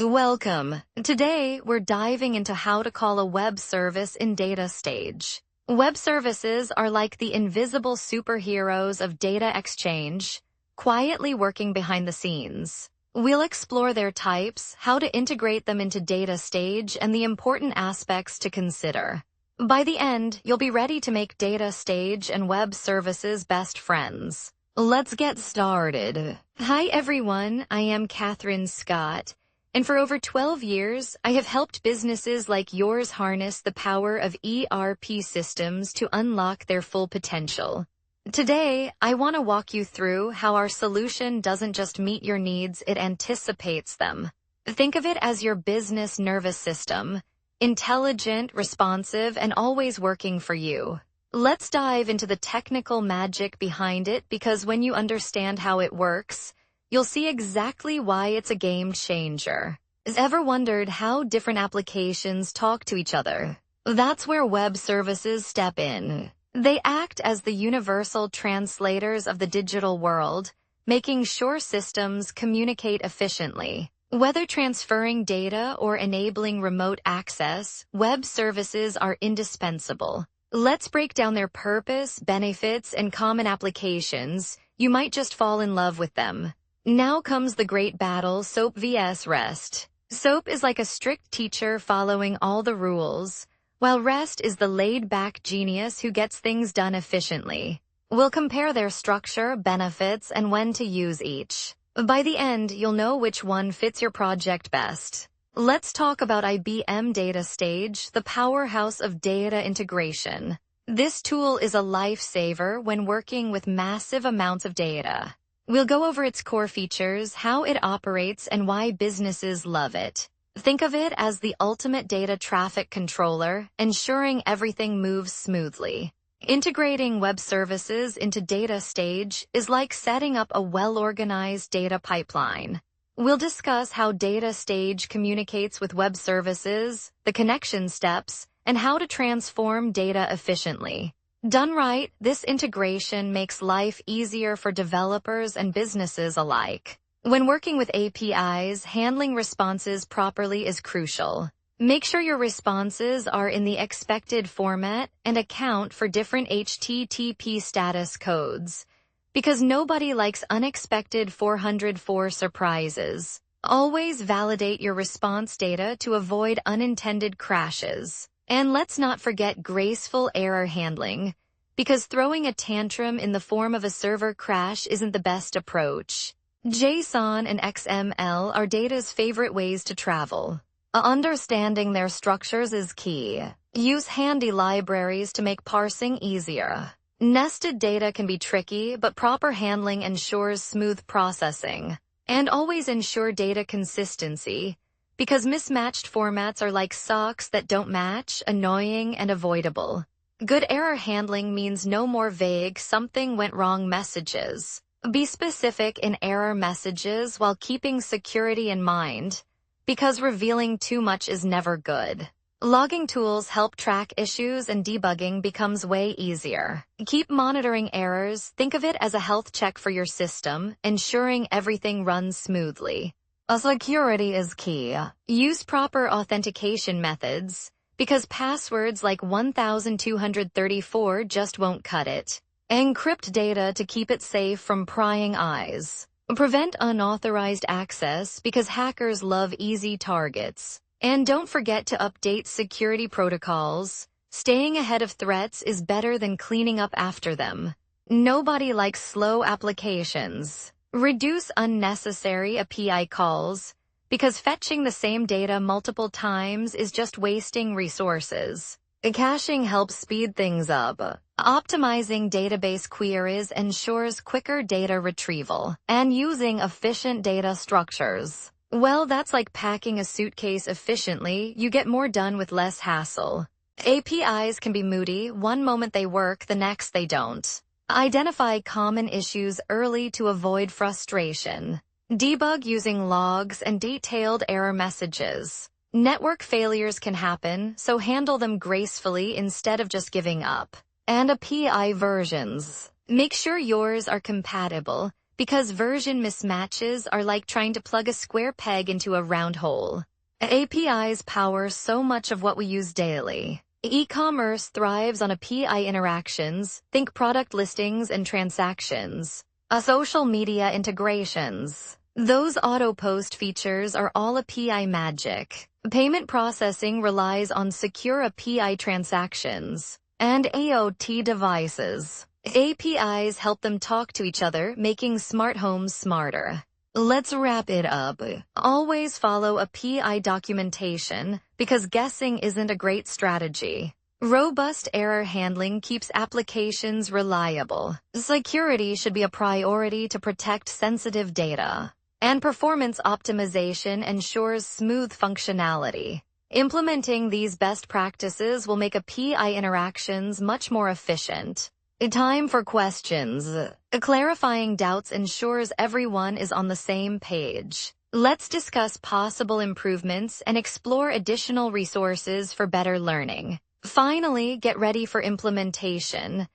Welcome. Today, we're diving into how to call a web service in DataStage. Web services are like the invisible superheroes of data exchange, quietly working behind the scenes. We'll explore their types, how to integrate them into DataStage, and the important aspects to consider. By the end, you'll be ready to make DataStage and web services best friends. Let's get started. Hi everyone, I am Catherine Scott. And for over 12 years, I have helped businesses like yours harness the power of ERP systems to unlock their full potential. Today, I want to walk you through how our solution doesn't just meet your needs, it anticipates them. Think of it as your business nervous system, intelligent, responsive, and always working for you. Let's dive into the technical magic behind it, because when you understand how it works, you'll see exactly why it's a game changer. Has ever wondered how different applications talk to each other? That's where web services step in. They act as the universal translators of the digital world, making sure systems communicate efficiently. Whether transferring data or enabling remote access, web services are indispensable. Let's break down their purpose, benefits, and common applications. You might just fall in love with them. Now comes the great battle, SOAP vs REST. SOAP is like a strict teacher following all the rules, while REST is the laid-back genius who gets things done efficiently. We'll compare their structure, benefits, and when to use each. By the end, you'll know which one fits your project best. Let's talk about IBM DataStage, the powerhouse of data integration. This tool is a lifesaver when working with massive amounts of data. We'll go over its core features, how it operates, and why businesses love it. Think of it as the ultimate data traffic controller, ensuring everything moves smoothly. Integrating web services into DataStage is like setting up a well-organized data pipeline. We'll discuss how DataStage communicates with web services, the connection steps, and how to transform data efficiently. Done right, this integration makes life easier for developers and businesses alike. When working with APIs, handling responses properly is crucial. Make sure your responses are in the expected format and account for different HTTP status codes, because nobody likes unexpected 404 surprises. Always validate your response data to avoid unintended crashes. And let's not forget graceful error handling, because throwing a tantrum in the form of a server crash isn't the best approach. JSON and XML are data's favorite ways to travel. Understanding their structures is key. Use handy libraries to make parsing easier. Nested data can be tricky, but proper handling ensures smooth processing. And always ensure data consistency, because mismatched formats are like socks that don't match, annoying and avoidable. Good error handling means no more vague "something went wrong" messages. Be specific in error messages while keeping security in mind, because revealing too much is never good. Logging tools help track issues and debugging becomes way easier. Keep monitoring errors. Think of it as a health check for your system, ensuring everything runs smoothly. Security is key. Use proper authentication methods, because passwords like 1234 just won't cut it. Encrypt data to keep it safe from prying eyes. Prevent unauthorized access, because hackers love easy targets. And don't forget to update security protocols. Staying ahead of threats is better than cleaning up after them. Nobody likes slow applications. Reduce unnecessary API calls, because fetching the same data multiple times is just wasting resources. Caching helps speed things up. Optimizing database queries ensures quicker data retrieval. And using efficient data structures. Well, that's like packing a suitcase efficiently. You get more done with less hassle. APIs can be moody. One moment they work, the next they don't. Identify common issues early to avoid frustration. Debug using logs and detailed error messages. Network failures can happen, so handle them gracefully instead of just giving up. And API versions. Make sure yours are compatible, because version mismatches are like trying to plug a square peg into a round hole. APIs power so much of what we use daily. E-commerce thrives on API interactions, think product listings and transactions. Social media integrations. Those auto-post features are all API magic. Payment processing relies on secure API transactions. And IoT devices. APIs help them talk to each other, making smart homes smarter. Let's wrap it up. Always follow API documentation, because guessing isn't a great strategy. Robust error handling keeps applications reliable. Security should be a priority to protect sensitive data. And performance optimization ensures smooth functionality. Implementing these best practices will make API interactions much more efficient. Time for questions. Clarifying doubts ensures everyone is on the same page. Let's discuss possible improvements and explore additional resources for better learning. Finally, get ready for implementation.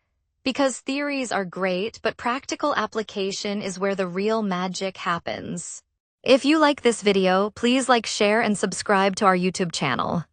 Because theories are great, but practical application is where the real magic happens. If you like this video, please like, share, and subscribe to our YouTube channel.